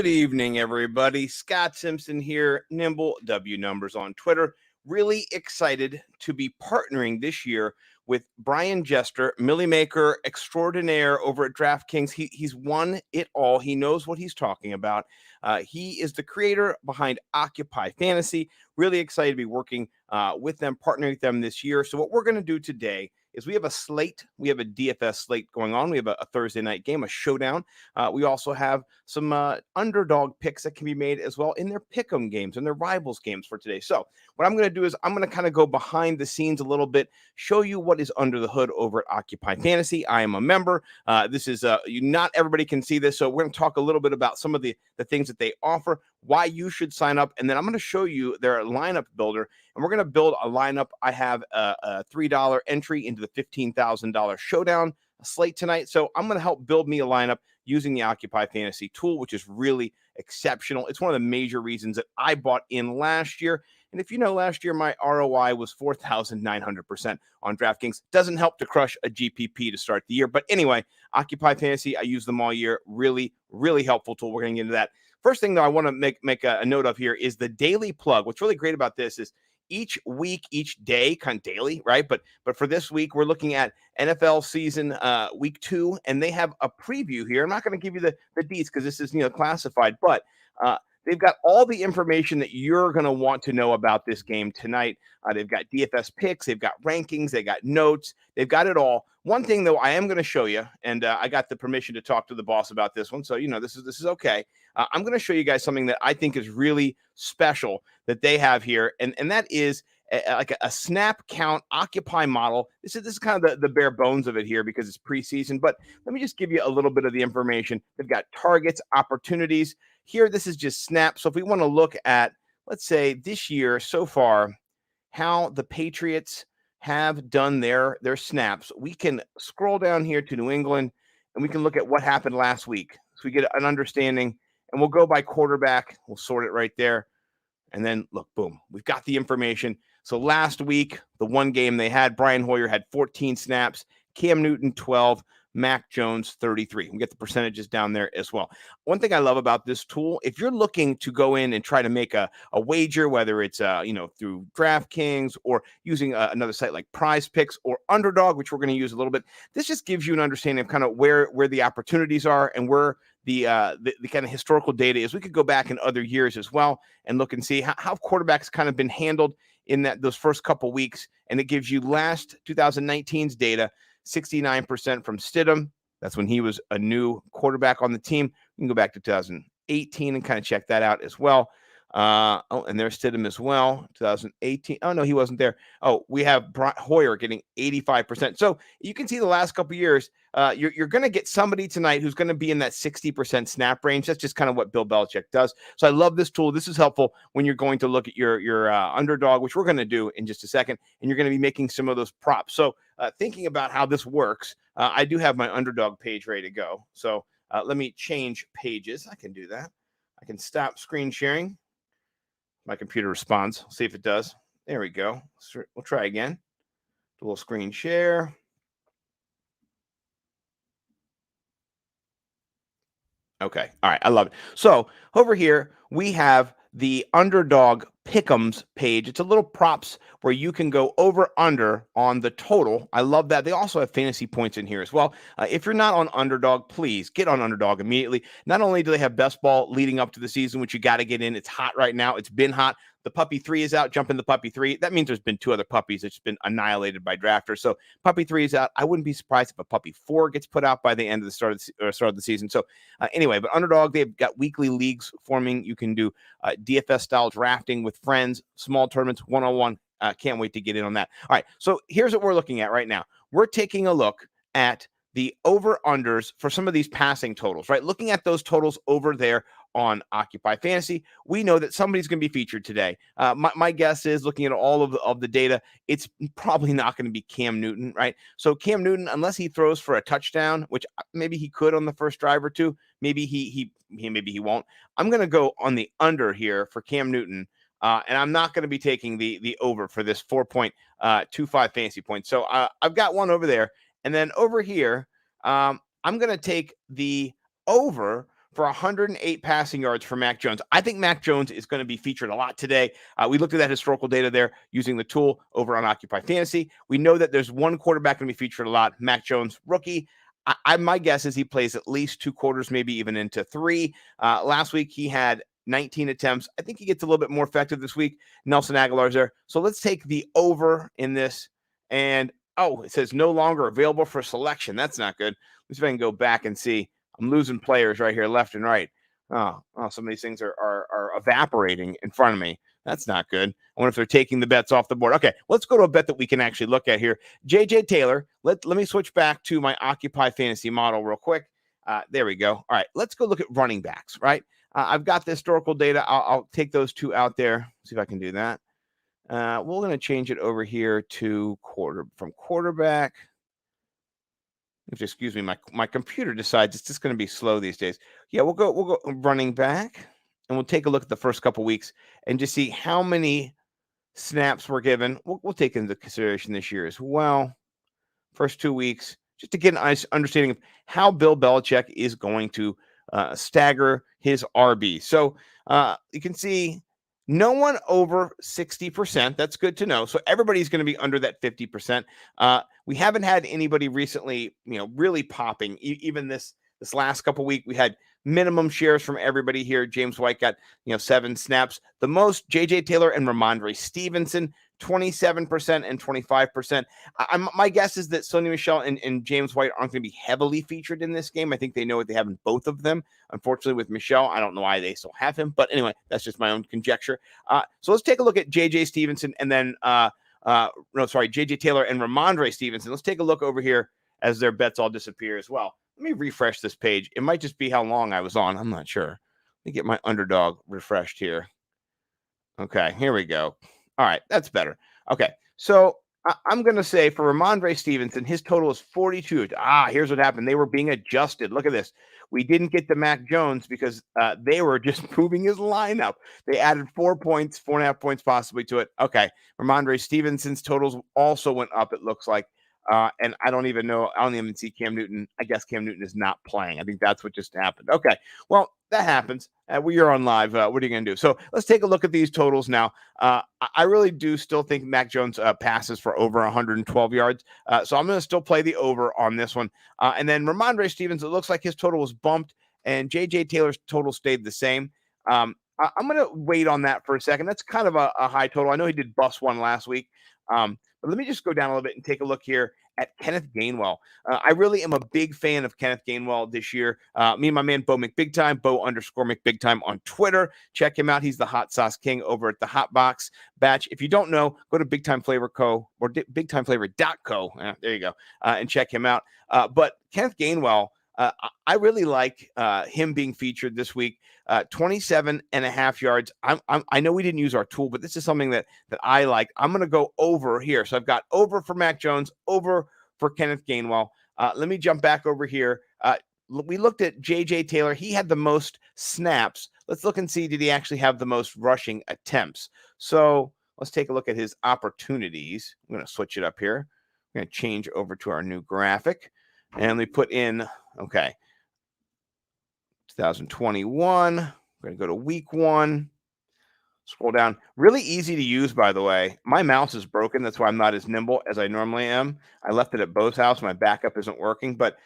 Good evening, everybody. Scott Simpson here, Nimble W Numbers on Twitter. Really excited to be partnering this year with Brian Jester, Millie Maker extraordinaire over at DraftKings. He's won it all. He knows what he's talking about. He is the creator behind Occupy Fantasy. Really excited to be working with them, partnering with them this year. So what we're going to do today is we have a slate. We have a DFS slate going on. We have a Thursday night game, a showdown. We also have some underdog picks that can be made as well in their pick'em games and their rivals games for today. So what I'm going to do is I'm going to kind of go behind the scenes a little bit, show you what is under the hood over at Occupy Fantasy. I am a member. This is not everybody can see this, so we're going to talk a little bit about some of the things that they offer, why you should sign up, and then I'm going to show you their lineup builder, and we're going to build a lineup. I have a $3 entry into the $15,000 showdown slate tonight, so I'm going to help build me a lineup using the Occupy Fantasy tool, which is really exceptional. It's one of the major reasons that I bought in last year. And if you know, last year my ROI was 4,900% on DraftKings. Doesn't help to crush a GPP to start the year. But anyway, Occupy Fantasy, I use them all year. Really, really helpful tool. We're going to get into that. First thing, though, I want to make a note of here is the daily plug. What's really great about this is each week, each day, kind of daily, right? But for this week, we're looking at NFL season week 2, and they have a preview here. I'm not going to give you the deets because this is classified, but they've got all the information that you're going to want to know about this game tonight. They've got DFS picks, they've got rankings, they got notes, they've got it all. One thing, though, I am going to show you, and I got the permission to talk to the boss about this one, so this is okay. I'm going to show you guys something that I think is really special that they have here, and that is like a snap count Occupy model. This is kind of the bare bones of it here because it's preseason, but let me just give you a little bit of the information. They've got targets, opportunities. Here, this is just snaps. So if we want to look at, let's say, this year so far, how the Patriots have done their snaps, we can scroll down here to New England, and we can look at what happened last week. So we get an understanding, and we'll go by quarterback. We'll sort it right there. And then, look, boom, we've got the information. So last week, the one game they had, Brian Hoyer had 14 snaps, Cam Newton 12, Mac Jones 33. We get the percentages down there as well. One thing I love about this tool, if you're looking to go in and try to make a wager, whether it's through DraftKings or using another site like Prize Picks or Underdog, which we're going to use a little bit, this just gives you an understanding of kind of where the opportunities are and where the kind of historical data is. We could go back in other years as well and look and see how quarterbacks kind of been handled in those first couple weeks, and it gives you last 2019's data. 69% from Stidham. That's when he was a new quarterback on the team. You can go back to 2018 and kind of check that out as well. And there's Stidham as well, 2018. Oh, no, he wasn't there. Oh, we have Hoyer getting 85%. So you can see the last couple of years, you're going to get somebody tonight who's going to be in that 60% snap range. That's just kind of what Bill Belichick does. So I love this tool. This is helpful when you're going to look at your underdog, which we're going to do in just a second, and you're going to be making some of those props. So thinking about how this works, I do have my underdog page ready to go. So let me change pages. I can do that. I can stop screen sharing. My computer responds. See if it does. There we go. We'll try again. Do a little screen share. Okay. All right. I love it. So over here, we have the Underdog Pick'ems page. It's a little props where you can go over under on the total. I love that. They also have fantasy points in here as well. If you're not on Underdog, please get on Underdog immediately. Not only do they have best ball leading up to the season, which you got to get in. It's hot right now. It's been hot. The Puppy 3 is out. Jump in the Puppy 3. That means there's been 2 other puppies that's been annihilated by drafters. So Puppy 3 is out. I wouldn't be surprised if a Puppy 4 gets put out by the end of the start of the season. So anyway, but Underdog, they've got weekly leagues forming. You can do DFS style drafting with friends, small tournaments, one-on-one. Can't wait to get in on that. All right, so here's what we're looking at right now. We're taking a look at the over-unders for some of these passing totals, right? Looking at those totals over there on Occupy Fantasy, we know that somebody's going to be featured today. My guess is, looking at all of the data, it's probably not going to be Cam Newton, right? So Cam Newton, unless he throws for a touchdown, which maybe he could on the first drive or two, maybe he won't. I'm going to go on the under here for Cam Newton. And I'm not going to be taking the over for this 4.25 fantasy points. So I've got one over there. And then over here, I'm going to take the over for 108 passing yards for Mac Jones. I think Mac Jones is going to be featured a lot today. We looked at that historical data there using the tool over on Occupy Fantasy. We know that there's one quarterback going to be featured a lot, Mac Jones, rookie. My guess is he plays at least 2 quarters, maybe even into 3. Last week, he had 19 attempts. I think he gets a little bit more effective this week. Nelson Aguilar's there. So let's take the over in this. And, it says no longer available for selection. That's not good. Let's see if I can go back and see. I'm losing players right here, left and right. Some of these things are evaporating in front of me. That's not good. I wonder if they're taking the bets off the board. Okay, let's go to a bet that we can actually look at here. JJ Taylor. Let me switch back to my Occupy Fantasy model real quick. There we go. All right, let's go look at running backs, right? I've got the historical data. I'll take those 2 out there. See if I can do that. We're going to change it over here to quarterback. Excuse me, my computer decides it's just going to be slow these days. Yeah, we'll go running back, and we'll take a look at the first couple weeks and just see how many snaps were given. We'll take into consideration this year as well. First 2 weeks, just to get an understanding of how Bill Belichick is going to stagger his RB. So you can see no one over 60%. That's good to know. So everybody's going to be under that 50%. We haven't had anybody recently, really popping. Even this last couple weeks, we had minimum shares from everybody here. James White got 7 snaps. The most, JJ Taylor and Ramondre Stevenson, 27% and 25%. My guess is that Sony Michel and James White aren't going to be heavily featured in this game. I think they know what they have in both of them. Unfortunately, with Michel, I don't know why they still have him. But anyway, that's just my own conjecture. So let's take a look at JJ Stevenson and then, JJ Taylor and Ramondre Stevenson. Let's take a look over here as their bets all disappear as well. Let me refresh this page. It might just be how long I was on. I'm not sure. Let me get my Underdog refreshed here. Okay, here we go. All right, that's better. Okay, so I'm going to say for Ramondre Stevenson, his total is 42. Here's what happened. They were being adjusted. Look at this. We didn't get the Mac Jones because they were just moving his lineup. They added 4 points, 4.5 points possibly to it. Okay, Ramondre Stevenson's totals also went up, it looks like. And I don't even know. I don't even see Cam Newton. I guess Cam Newton is not playing. I think that's what just happened. Okay. Well, that happens. You're on live. What are you going to do? So let's take a look at these totals now. I really do still think Mac Jones passes for over 112 yards. So I'm going to still play the over on this one. And then Ramondre Stevens, it looks like his total was bumped and JJ Taylor's total stayed the same. I'm going to wait on that for a second. That's kind of a high total. I know he did bust one last week. But let me just go down a little bit and take a look here at Kenneth Gainwell. I really am a big fan of Kenneth Gainwell this year. Me and my man, Bo McBigtime, Bo_McBigtime on Twitter. Check him out. He's the hot sauce king over at the Hot Box Batch. If you don't know, go to Big Time Flavor Co. or BigTimeFlavor.co. There you go. And check him out. But Kenneth Gainwell, I really like him being featured this week. 27.5 yards. I know we didn't use our tool, but this is something that I like. I'm going to go over here. So I've got over for Mac Jones, over for Kenneth Gainwell. Let me jump back over here. We looked at JJ Taylor. He had the most snaps. Let's look and see, did he actually have the most rushing attempts? So let's take a look at his opportunities. I'm going to switch it up here. I'm going to change over to our new graphic. And we put in, 2021. We're going to go to week 1. Scroll down. Really easy to use, by the way. My mouse is broken. That's why I'm not as nimble as I normally am. I left it at Bo's house. My backup isn't working. But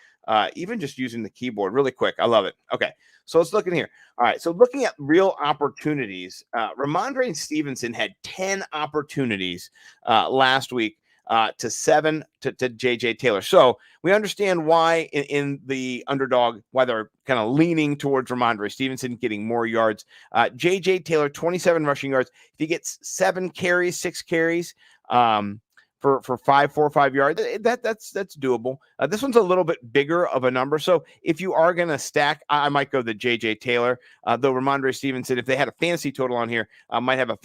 even just using the keyboard really quick, I love it. Okay, so let's look in here. All right, so looking at real opportunities, Ramondre Stevenson had 10 opportunities last week. To 7 to JJ Taylor. So we understand why in the underdog, why they're kind of leaning towards Ramondre Stevenson getting more yards. JJ Taylor, 27 rushing yards. If he gets 6 carries, for 4 or 5 yards, that's doable. This one's a little bit bigger of a number. So if you are going to stack, I might go the JJ Taylor, though Ramondre Stevenson, if they had a fantasy total on here, might have a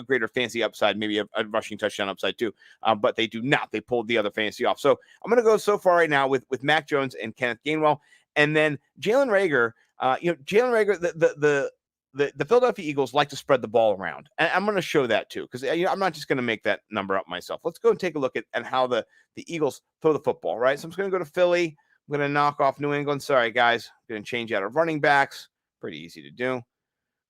greater fantasy upside, maybe a rushing touchdown upside too. But they do not. They pulled the other fantasy off. So I'm going to go so far right now with Mac Jones and Kenneth Gainwell. And then Jalen Reagor, the Philadelphia Eagles like to spread the ball around. And I'm going to show that too, because I'm not just going to make that number up myself. Let's go and take a look at how the Eagles throw the football, right? So I'm just going to go to Philly, I'm going to knock off New England. Sorry, guys. I'm going to change out of running backs. Pretty easy to do.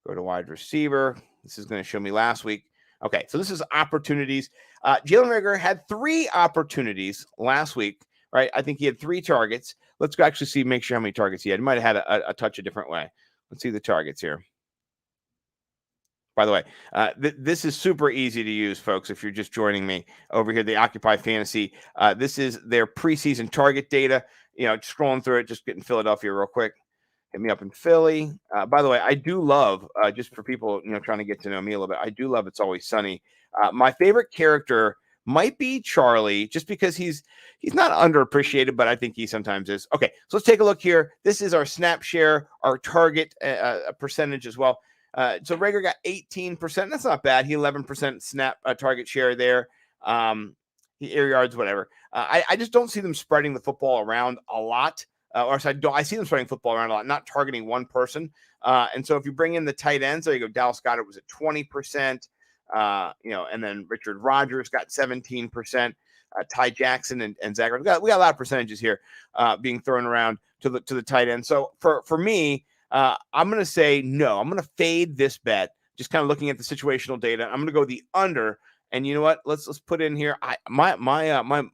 Go to wide receiver. This is going to show me last week. Okay, so this is opportunities. Jalen Reagor had 3 opportunities last week, right? I think he had 3 targets. Let's go actually see, make sure how many targets he had. He might have had a touch a different way. Let's see the targets here. By the way, this is super easy to use, folks, if you're just joining me over here, the Occupy Fantasy. This is their preseason target data. You know, scrolling through it, just getting Philadelphia real quick. Hit me up in Philly. By the way, I do love, just for people, you know, trying to get to know me a little bit, I do love It's Always Sunny. My favorite character might be Charlie, just because he's not underappreciated, but I think he sometimes is. Okay, so let's take a look here. This is our snap share, our target percentage as well. So Reagor got 18%. That's not bad. He 11% snap target share there. He air yards, whatever. I just don't see them spreading the football around a lot. I see them spreading football around a lot, not targeting one person. And so if you bring in the tight ends, there you go. Dallas Goedert was at 20%. You know, and then Richard Rodgers got 17%. Ty Jackson and Zach. We got a lot of percentages here being thrown around to the tight end. So for me, I'm going to say no. I'm going to fade this bet. Just kind of looking at the situational data. I'm going to go the under. And you know what? Let's put in here. My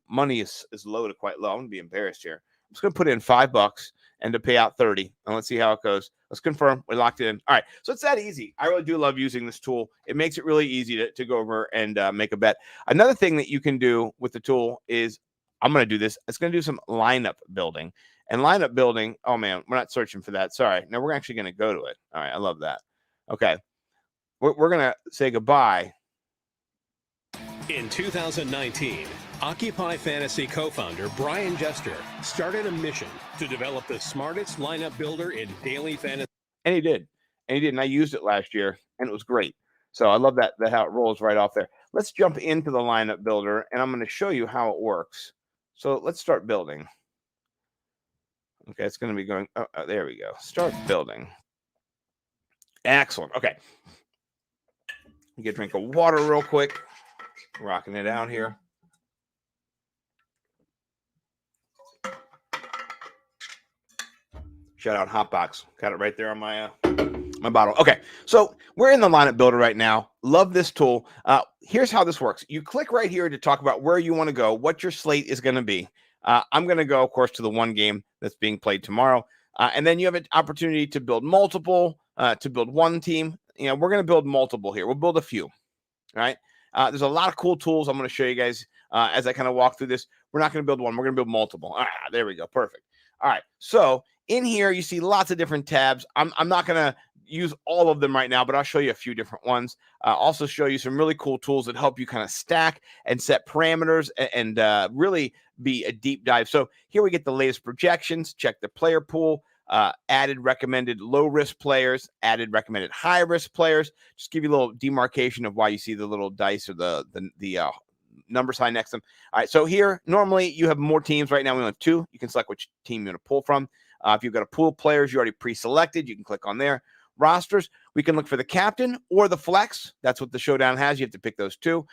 money is low to quite low. I'm going to be embarrassed here. I'm just going to put in $5 and to pay out 30, and let's see how it goes. Let's confirm. We locked it in. All right. So it's that easy. I really do love using this tool. It makes it really easy to go over and make a bet. Another thing that you can do with the tool is, I'm going to do this. It's going to do some lineup building. And lineup building, oh man, we're not searching for that. Sorry. No, we're actually going to go to it. All right. I love that. Okay. We're going to say goodbye. In 2019, Occupy Fantasy co-founder Brian Jester started a mission to develop the smartest lineup builder in daily fantasy. And he did. And I used it last year, and it was great. So I love that how it rolls right off there. Let's jump into the lineup builder, and I'm going to show you how it works. So let's start building. Okay, it's going to be going. Oh, there we go. Start building. Excellent. Okay. Get a drink of water real quick. Rocking it out here. Shout out Hotbox. Got it right there on my bottle. Okay, so we're in the lineup builder right now. Love this tool. Here's how this works. You click right here to talk about where you want to go, what your slate is going to be. I'm going to go, of course, to the one game that's being played tomorrow. And then you have an opportunity to build multiple, to build one team. You know, we're going to build multiple here. We'll build a few, all right? There's a lot of cool tools I'm going to show you guys as I kind of walk through this. We're not going to build one. We're going to build multiple. There we go. Perfect. All right. So in here, you see lots of different tabs. I'm not going to use all of them right now, but I'll show you a few different ones. Also show you some really cool tools that help you kind of stack and set parameters and really be a deep dive. So here we get the latest projections, check the player pool, added recommended low risk players, added recommended high risk players. Just give you a little demarcation of why you see the little dice or the number sign next to them. All right, so here normally you have more teams. Right now we only have 2. You can select which team you want to pull from. If you've got a pool of players you already pre-selected, you can click on there. Rosters, we can look for the captain or the flex. That's what the showdown has. You have to pick those 2.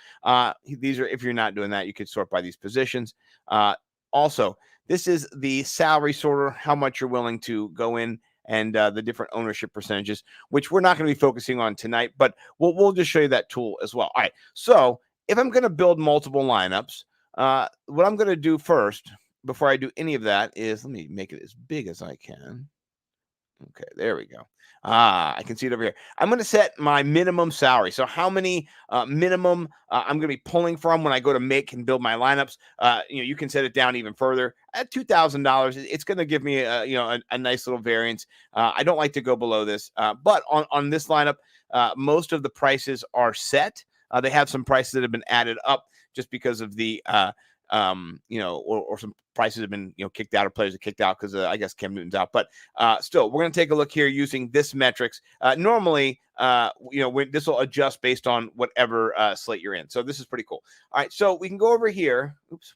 These are, if you're not doing that, you could sort by these positions. Also, this is the salary sorter, how much you're willing to go in, and the different ownership percentages, which we're not going to be focusing on tonight, but we'll just show you that tool as well. All right, so if I'm going to build multiple lineups, what I'm going to do first, before I do any of that, is let me make it as big as I can. Okay, there we go. I can see it over here. I'm going to set my minimum salary. So how many minimum I'm going to be pulling from when I go to make and build my lineups. You can set it down even further at $2,000. It's going to give me a nice little variance. I don't like to go below this, but on this lineup, most of the prices are set. They have some prices that have been added up just because of the or some prices have been, kicked out, or players are kicked out because I guess Cam Newton's out. But still, we're going to take a look here using this metrics. Normally, this will adjust based on whatever slate you're in. So this is pretty cool. All right, so we can go over here. Oops,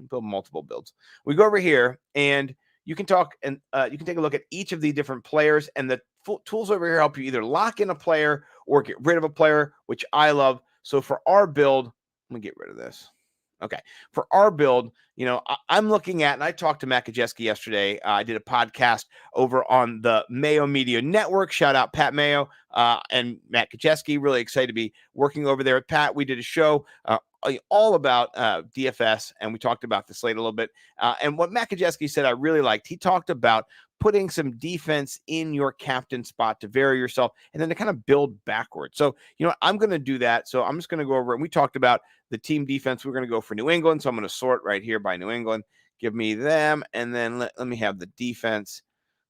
build multiple builds. We go over here, and you can talk, and you can take a look at each of the different players, and the tools over here help you either lock in a player or get rid of a player, which I love. So for our build, I'm gonna get rid of this. Okay. For our build, I'm looking at, and I talked to Matt Kajeski yesterday. I did a podcast over on the Mayo Media Network. Shout out Pat Mayo and Matt Kajeski. Really excited to be working over there with Pat. We did a show all about DFS, and we talked about the slate a little bit. And what Matt Kajeski said I really liked, he talked about putting some defense in your captain spot to vary yourself and then to kind of build backwards. So, I'm going to do that. So I'm just going to go over, and we talked about the team defense. We're going to go for New England. So I'm going to sort right here by New England. Give me them. And then let me have the defense.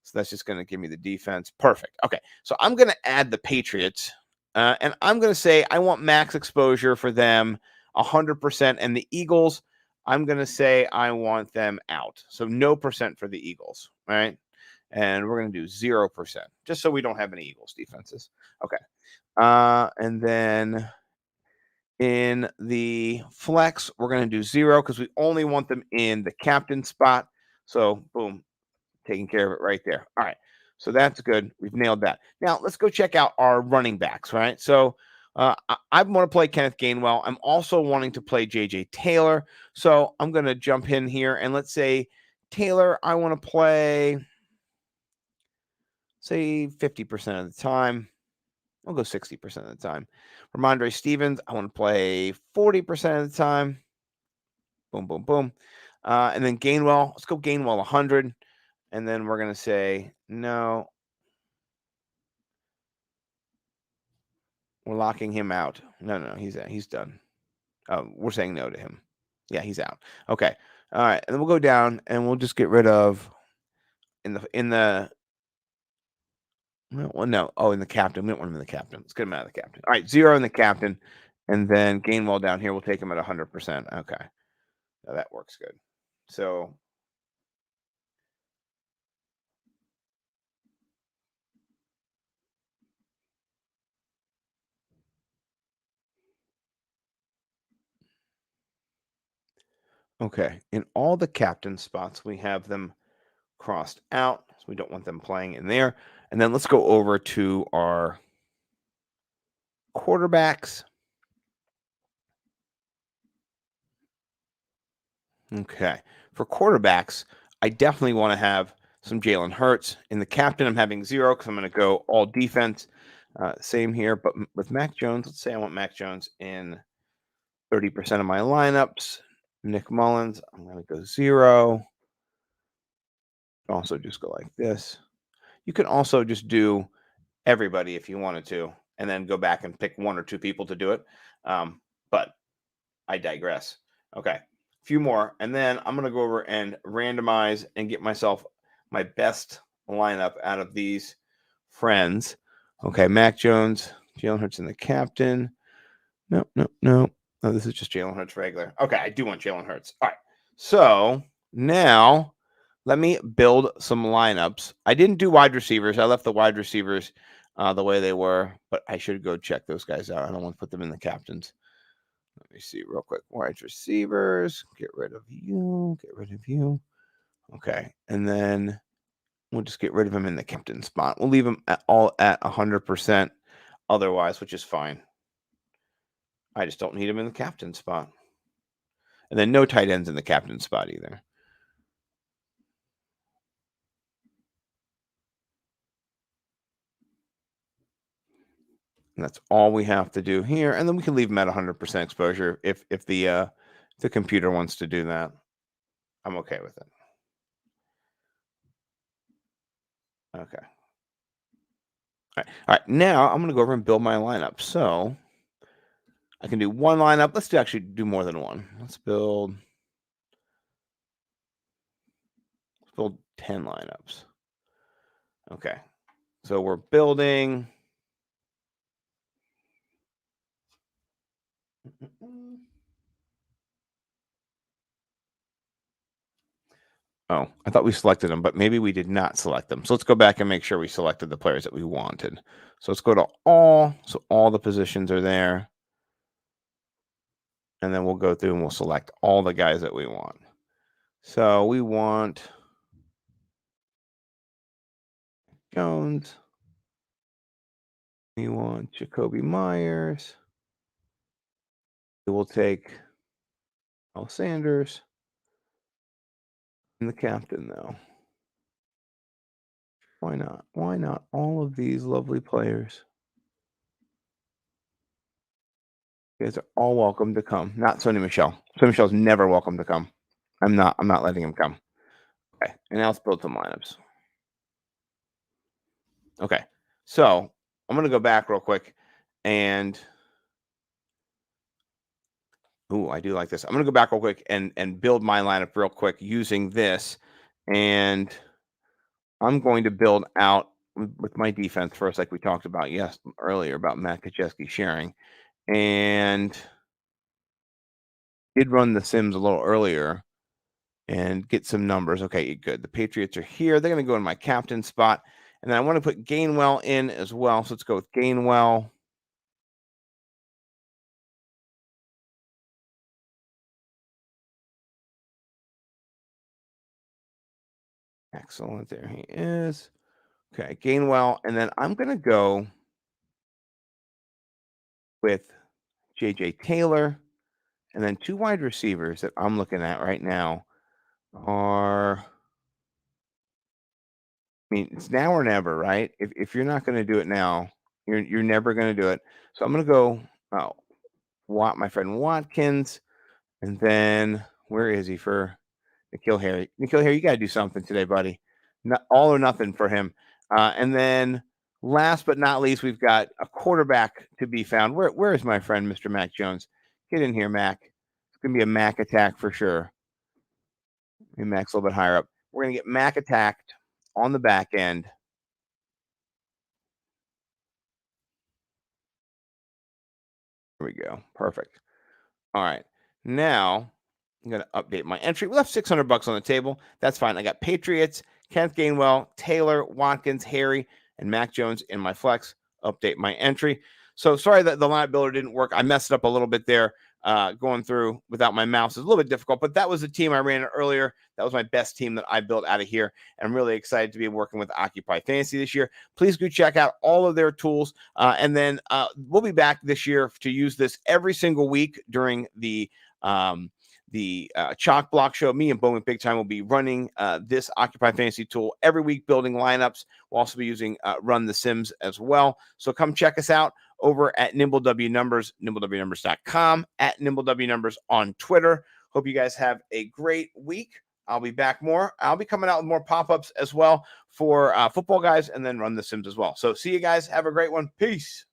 So that's just going to give me the defense. Perfect. Okay. So I'm going to add the Patriots. And I'm going to say I want max exposure for them 100%. And the Eagles, I'm going to say I want them out. So no percent for the Eagles. All right. And we're going to do 0%, just so we don't have any Eagles defenses. Okay. And then in the flex, we're going to do 0 because we only want them in the captain spot. So boom, taking care of it right there. All right. So that's good. We've nailed that. Now let's go check out our running backs, right? So I want to play Kenneth Gainwell. I'm also wanting to play JJ Taylor. So I'm going to jump in here and let's say Taylor, I want to play, say 50% of the time. I'll go 60% of the time. Ramondre Stevens, I want to play 40% of the time. Boom, boom, boom. And then Gainwell, let's go Gainwell 100. And then we're going to say, no, we're locking him out. No, he's done. We're saying no to him. Yeah, he's out. Okay. All right. And then we'll go down and we'll just get rid of in the well, no. Oh, in the captain. We don't want him in the captain. Let's get him out of the captain. All right, 0 in the captain. And then Gainwell down here, we'll take him at 100%. Okay. Now that works good. So okay, in all the captain spots, we have them crossed out. So we don't want them playing in there. And then let's go over to our quarterbacks. Okay. For quarterbacks, I definitely want to have some Jalen Hurts. In the captain, I'm having 0 because I'm going to go all defense. Same here. But with Mac Jones, let's say I want Mac Jones in 30% of my lineups. Nick Mullins, I'm going to go 0. Also just go like this. You can also just do everybody if you wanted to, and then go back and pick 1 or 2 people to do it. But I digress. Okay, a few more, and then I'm going to go over and randomize and get myself my best lineup out of these friends. Okay, Mac Jones, Jalen Hurts in the captain. No. Oh, this is just Jalen Hurts regular. Okay, I do want Jalen Hurts. All right, so now let me build some lineups. I didn't do wide receivers. I left the wide receivers the way they were, but I should go check those guys out. I don't want to put them in the captains. Let me see real quick. Wide receivers. Get rid of you. Get rid of you. Okay, and then we'll just get rid of him in the captain spot. We'll leave him all at 100% otherwise, which is fine. I just don't need him in the captain spot. And then no tight ends in the captain spot either. And that's all we have to do here. And then we can leave them at 100% exposure if the computer wants to do that. I'm okay with it. Okay. All right. Now I'm going to go over and build my lineup. So I can do 1 lineup. Let's actually do more than 1. Let's build 10 lineups. Okay. So we're building. Oh, I thought we selected them, but maybe we did not select them. So let's go back and make sure we selected the players that we wanted. So let's go to all. So all the positions are there. And then we'll go through and we'll select all the guys that we want. So we want Jones. We want Jacoby Myers. We will take Sanders. And the captain, though. Why not? Why not all of these lovely players? You guys are all welcome to come. Not Sony Michelle. Sony Michelle's never welcome to come. I'm not letting him come. Okay. And now let's build some lineups. Okay. So I'm gonna go back real quick and I do like this. I'm gonna go back real quick and build my lineup real quick using this. And I'm going to build out with my defense first, like we talked about earlier about Matt Kaczewski sharing. And did run the Sims a little earlier and get some numbers. Okay, good. The Patriots are here. They're going to go in my captain spot. And then I want to put Gainwell in as well. So let's go with Gainwell. Excellent. There he is. Okay, Gainwell. And then I'm going to go with J.J. Taylor. And then 2 wide receivers that I'm looking at right now are, I mean, it's now or never, right? If you're not going to do it now, you're never going to do it. So I'm going to go my friend Watkins. And then where is he for N'Keal Harry? N'Keal Harry, you got to do something today, buddy. Not all or nothing for him. And then last but not least, we've got a quarterback to be found. Where is my friend, Mr. Mac Jones? Get in here, Mac. It's going to be a Mac attack for sure. Maybe Mac's a little bit higher up. We're going to get Mac attacked on the back end. Here we go. Perfect. All right. Now I'm going to update my entry. We left $600 on the table. That's fine. I got Patriots, Kenneth Gainwell, Taylor, Watkins, Harry, and Mac Jones in my flex. Update my entry. So sorry that the lineup builder didn't work. I messed up a little bit there. Going through without my mouse is a little bit difficult, but that was the team I ran earlier. That was my best team that I built out of here. And I'm really excited to be working with Occupy Fantasy this year. Please go check out all of their tools. And then we'll be back this year to use this every single week during the Chalk Block Show. Me and Bowman Big Time will be running this Occupy Fantasy tool every week, building lineups. We'll also be using Run the Sims as well. So come check us out over at NimbleW Numbers, nimblewnumbers.com, at NimbleW Numbers on Twitter. Hope you guys have a great week. I'll be back more. I'll be coming out with more pop-ups as well for football guys and then Run the Sims as well. So see you guys. Have a great one. Peace.